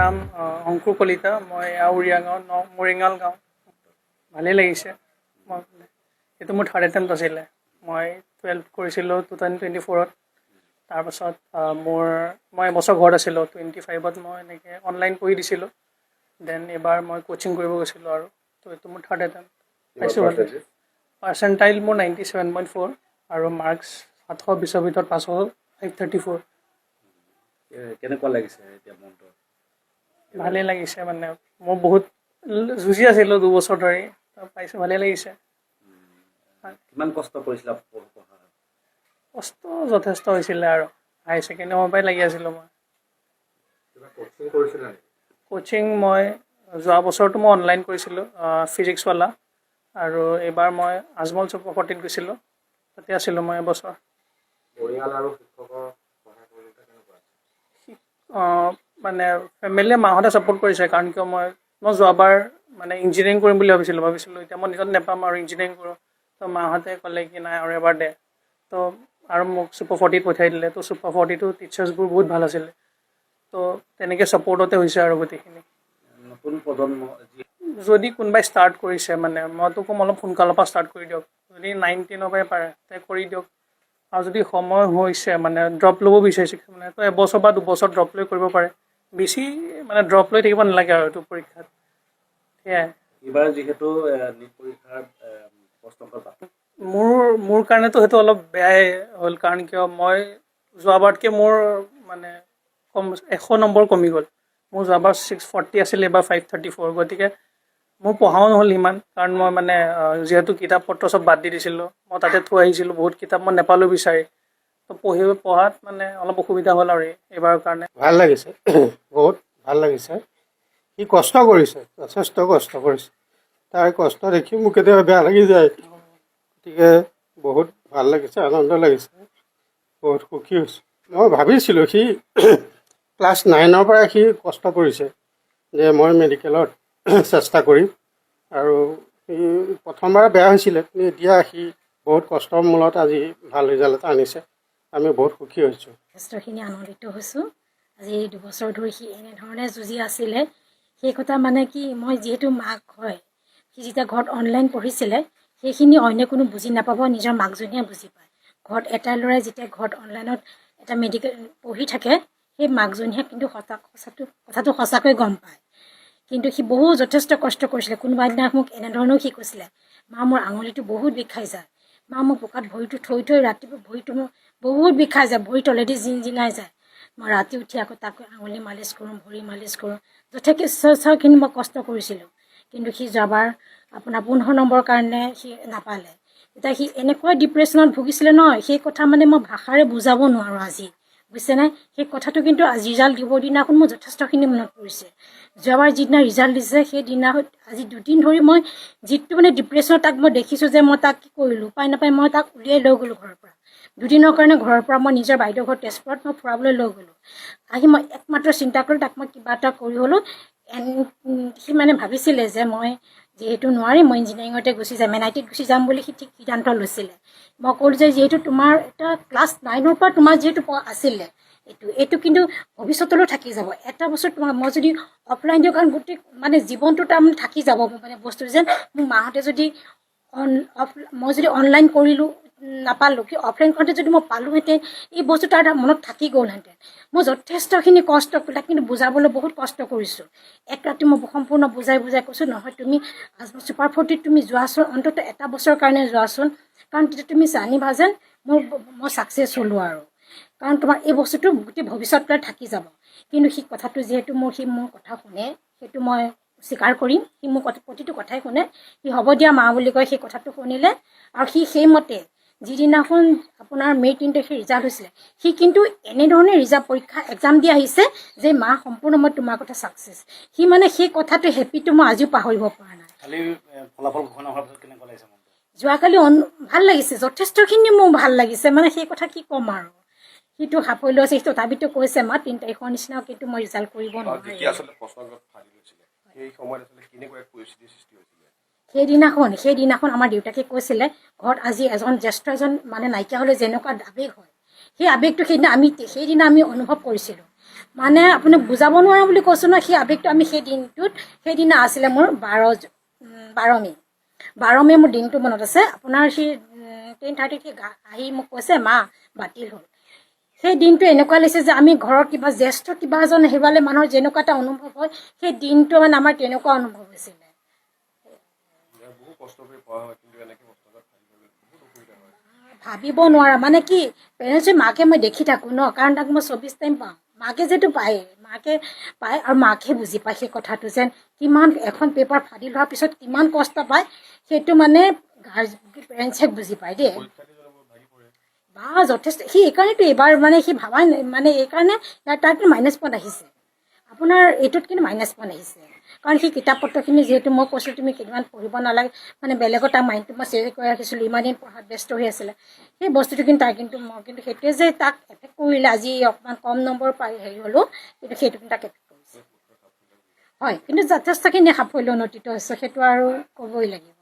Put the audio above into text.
নাম অংকুৰ কলিতা। মই উৰিয়াগাঁও মৰিঙাল গাঁও। ভালেই লাগিছে। মই এইটো মোৰ থাৰ্ড এটেম্প্ট আছিলে। মই 12 কৰিছিলোঁ 2024-ত। তাৰপাছত মই এবছৰ ঘৰত আছিলোঁ। 25-ত মই এনেকৈ অনলাইন পঢ়ি দিছিলোঁ। দেন এইবাৰ মই কোচিং কৰিব গৈছিলোঁ আৰু তো এইটো মোৰ থাৰ্ড এটেম্প্ট। পাইছোঁ ভাল। পাৰ্চেণ্টাইল মোৰ 97.4 আৰু মাৰ্কছ 720ৰ ভিতৰত 534। কেনেকুৱা লাগিছে এতিয়া মনটো? ভালেই লাগিছে। মানে মই বহুত যুঁজি আছিলোঁ 2 বছৰ ধৰি, পাইছোঁ, ভালেই লাগিছে। কিমান কষ্ট কৰিছিলা? কষ্ট যথেষ্ট হৈছিলে আৰু হাই ছেকেণ্ডেৰী সময়ৰ পৰাই লাগি আছিলোঁ মই। কোচিং মই যোৱা বছৰটো মই অনলাইন কৰিছিলোঁ ফিজিক্সৱালা, আৰু এইবাৰ মই আজমল চুপাৰফৰ্টিত গৈছিলোঁ। তাতে আছিলোঁ মই এবছৰ। মানে ফেমিলিয়ে মাহঁতে ছাপোৰ্ট কৰিছে, কাৰণ কিয় মই যোৱাবাৰ মানে ইঞ্জিনিয়াৰিং কৰিম বুলি ভাবিছিলোঁ এতিয়া মই নিজত নাপাম আৰু ইঞ্জিনিয়াৰিং কৰোঁ। তো মাহঁতে ক'লে কি নাই আৰু এবাৰ দে। তো আৰু মোক চুপাৰ 40ত পঠিয়াই দিলে। তো চুপাৰ 40টো টিচাৰ্ছবোৰ বহুত ভাল আছিলে। তো তেনেকৈ ছাপোৰ্টতে হৈছে আৰু গোটেইখিনি। নতুন প্ৰজন্ম যদি কোনোবাই ষ্টাৰ্ট কৰিছে, মানে মইতো ক'ম অলপ সোনকালৰ পৰা ষ্টাৰ্ট কৰি দিয়ক। যদি 9-10ৰ পৰাই পাৰে তে কৰি দিয়ক। আৰু যদি সময় হৈছে মানে ড্ৰপ ল'ব বিচাৰিছে মানে, তো এবছৰ বা 2 বছৰ ড্ৰপ লৈ কৰিব পাৰে। বেছি মানে ড্ৰপ লৈ থাকিব নালাগে আৰু এইটো পৰীক্ষাত। সেয়াই। এইবাৰ যিহেতু নীট পৰীক্ষাৰ মোৰ কাৰণেতো সেইটো অলপ বেয়াই হ'ল, কাৰণ কিয় মই যোৱাবাৰতকৈ মোৰ মানে 100 নম্বৰ কমি গ'ল। মোৰ যোৱাবাৰ 640 আছিলে, এইবাৰ 534। গতিকে মোৰ পঢ়াও নহ'ল সিমান, কাৰণ মই মানে যিহেতু কিতাপ পত্ৰ চব বাদ দি দিছিলোঁ। মই তাতে থৈ আহিছিলোঁ, বহুত কিতাপ মই নাপালোঁ বিচাৰি। তো পঢ়াত মানে অলপ অসুবিধা হ'ল আৰু এইবাৰৰ কাৰণে। ভাল লাগিছে, বহুত ভাল লাগিছে। সি কষ্ট কৰিছে, যথেষ্ট কষ্ট কৰিছে। তাৰ কষ্ট দেখি মোক কেতিয়াবা বেয়া লাগি যায়। গতিকে বহুত ভাল লাগিছে, আনন্দ লাগিছে, বহুত সুখী হৈছোঁ। মই ভাবিছিলোঁ সি ক্লাছ 9ৰ পৰাই সি কষ্ট কৰিছে যে মই মেডিকেলত চেষ্টা কৰিম, আৰু সি প্ৰথমবাৰ বেয়া হৈছিলে, কিন্তু এতিয়া সি বহুত কষ্টৰ মূলত আজি ভাল ৰিজাল্ট এটা আনিছে। আমি বহুত সুখী হৈছোঁ। যথেষ্টখিনি আনন্দিত হৈছোঁ। আজি 2 বছৰ ধৰি সি এনেধৰণে যুঁজি আছিলে। সেই কথা মানে কি, মই যিহেতু মাক হয়, সি যেতিয়া ঘৰত অনলাইন পঢ়িছিলে সেইখিনি অন্য কোনো বুজি নাপাব, নিজৰ মাকজনীয়ে বুজি পায়। ঘৰত এটা ল'ৰাই যেতিয়া ঘৰত অনলাইনত এটা মেডিকেল পঢ়ি থাকে, সেই মাকজনীয়ে কিন্তু কথাটো সঁচাকৈ গম পায়। কিন্তু সি বহুত যথেষ্ট কষ্ট কৰিছিলে। কোনোবা দিনা মোক এনেধৰণেও সি কৈছিলে, মা মোৰ আঙুলিটো বহুত বিষাই যায়, মা মোৰ বোকাত ভৰিটো থৈ ৰাতিপুৱা ভৰিটো মোৰ বহুত বিষাই যায়, ভৰি তলেদি জিনজিনাই যায়। মই ৰাতি উঠি আকৌ তাক আঙুলি মালিচ কৰোঁ, ভৰি মালিচ কৰোঁ। যথেষ্টখিনি মই কষ্ট কৰিছিলোঁ। কিন্তু সি যোৱাবাৰ আপোনাৰ 15 নম্বৰৰ কাৰণে সি নাপালে। এতিয়া সি এনেকুৱা ডিপ্ৰেশ্যনত ভুগিছিলে নহয়, সেই কথা মানে মই ভাষাৰে বুজাব নোৱাৰোঁ আজি, বুজিছেনে? সেই কথাটো কিন্তু আজি ৰিজাল্ট দিবৰ দিনাখন মোৰ যথেষ্টখিনি মনত পৰিছে। যোৱাবাৰ যিদিনা ৰিজাল্ট দিছে সেইদিনা আজি 2 দিন ধৰি মই যিটো মানে ডিপ্ৰেশ্যনত তাক মই দেখিছোঁ যে মই তাক কি কৰিলোঁ, উপায় নাপাই মই তাক উলিয়াই লৈ গ'লোঁ ঘৰৰ পৰা। 2 দিনৰ কাৰণে ঘৰৰ পৰা মই নিজৰ বাইদেউ ঘৰ তেজপুৰত মই ফুৰাবলৈ লৈ গ'লোঁ। আহি মই একমাত্ৰ চিন্তা কৰিলোঁ তাক মই কিবা এটা কৰি হ'লোঁ। সি মানে ভাবিছিলে যে মই যিহেতু নোৱাৰিম, মই ইঞ্জিনিয়াৰিঙতে গুচি যাম, NIT-ত গুচি যাম বুলি সি ঠিক সিদ্ধান্ত লৈছিলে। মই ক'লোঁ যে যিহেতু তোমাৰ এটা ক্লাছ 9ৰ পৰা তোমাৰ যিহেতু আছিলে এইটো কিন্তু ভৱিষ্যতলৈ থাকি যাব। এটা বছৰ মই যদি অফলাইন দিওঁ, কাৰণ গোটেই মানে জীৱনটো তাৰমানে থাকি যাব মোৰ মানে বস্তু যেন। মোৰ মাহঁতে যদি মই যদি অনলাইন কৰিলোঁ নাপালোঁ, কি অফলাইন কৰোঁতে যদি মই পালোঁহেঁতেন, এই বস্তু তাৰ মনত থাকি গ'লহেঁতেন। মই যথেষ্টখিনি কষ্ট তাক কিন্তু বুজাবলৈ বহুত কষ্ট কৰিছোঁ। এক ৰাতি মই সম্পূৰ্ণ বুজাই কৈছোঁ, নহয় তুমি চুপাৰ 40ত তুমি যোৱাচোন, অন্ততঃ এটা বছৰৰ কাৰণে যোৱাচোন, কাৰণ তেতিয়া তুমি জানিবা যেন মই ছাকচেছ হ'লোঁ আৰু। কাৰণ তোমাৰ এই বস্তুটো গোটেই ভৱিষ্যতলৈ থাকি যাব। কিন্তু সি কথাটো যিহেতু সি মোৰ কথা শুনে, সেইটো মই স্বীকাৰ কৰিম। সি মোৰ প্ৰতিটো কথাই শুনে। সি হ'ব দিয়া মা বুলি কয়, সেই কথাটো শুনিলে। আৰু সি সেইমতে যিদিনাখন আপোনাৰ মে' 3 তাৰিখে ৰিজাল্ট হৈছিলে, সি কিন্তু এনেধৰণে পৰীক্ষা এক্সাম দি আহিছে যে মা সম্পূৰ্ণ মই তোমাৰ কথা ছাকচেছ। সি মানে সেই কথাটো হেপিটো মই আজিও পাহৰিব পৰা নাই। খালি ফলাফল ঘোষণা হোৱাৰ পিছত কেনেকুৱা লাগিছে মনটো? যোৱাকালি ভাল লাগিছে, যথেষ্টখিনি মোৰ ভাল লাগিছে। মানে সেই কথা কি ক'ম আৰু, সিটো সাফল্য লৈছে। সি তথাপিতো কৈছে মা 3 তাৰিখৰ নিচিনা কিন্তু মই ৰিজাল্ট কৰিব নোৱাৰিম। সেইদিনাখন আমাৰ দেউতাকে কৈছিলে, ঘৰত আজি জ্যেষ্ঠ এজন মানে নাইকিয়া হ'লে যেনেকুৱা আৱেগ হয়, সেই আৱেগটো সেইদিনা আমি অনুভৱ কৰিছিলোঁ। মানে আপুনি বুজাব নোৱাৰা বুলি কৈছোঁ নহয়, সেই আৱেগটো আমি সেই দিনটোত সেইদিনা আছিলে মোৰ 12 মে' মোৰ দিনটো মনত আছে। আপোনাৰ সি 10:30 সি আহি মোক কৈছে মা বাতিল হ'ল। সেই দিনটো এনেকুৱা লাগিছে যে আমি ঘৰত কিবা জ্যেষ্ঠ কিবা এজন হেৰুৱালে মানুহৰ যেনেকুৱা এটা অনুভৱ হয়, সেই দিনটো মানে আমাৰ তেনেকুৱা অনুভৱ হৈছিলে। ভাবিব নোৱাৰা মানে কি পেৰেণ্টছে মাকে মই দেখি থাকোঁ ন, কাৰণ তাক মই 24 টাইম পাওঁ। মাকে যিহেতু পায় আৰু মাকে বুজি পায় সেই কথাটো যেন কিমান এখন পেপাৰ ফাদিল হোৱাৰ পিছত কিমান কষ্ট পায়, সেইটো মানে পেৰেণ্টছে বুজি পায় দেই। বা যথেষ্ট সি এইকাৰণেতো এইবাৰ মানে সি ভাবা মানে এইকাৰণে তাৰতো -1 আহিছে। আপোনাৰ এইটোত কিন্তু -1 আহিছে, কাৰণ সি কিতাপ পত্ৰখিনি যিহেতু মই কৈছোঁ তুমি কেইদিনমান পঢ়িব নালাগে, মানে বেলেগৰ তাৰ মাইণ্ডটো মই চেঞ্জ কৰি ৰাখিছিলোঁ, ইমান দিন পঢ়াত ব্যস্ত হৈ আছিলে। সেই বস্তুটো কিন্তু তাৰ মই কিন্তু সেইটোৱে যে তাক এফেক্ট কৰিলে, আজি অকণমান কম নম্বৰ পাই হেৰি হ'লোঁ, কিন্তু সেইটো কিন্তু তাক এফেক্ট কৰিছে। হয়, কিন্তু যথেষ্টখিনি সাফল্য উন্নতিত হৈছে, সেইটো আৰু ক'বই লাগিব।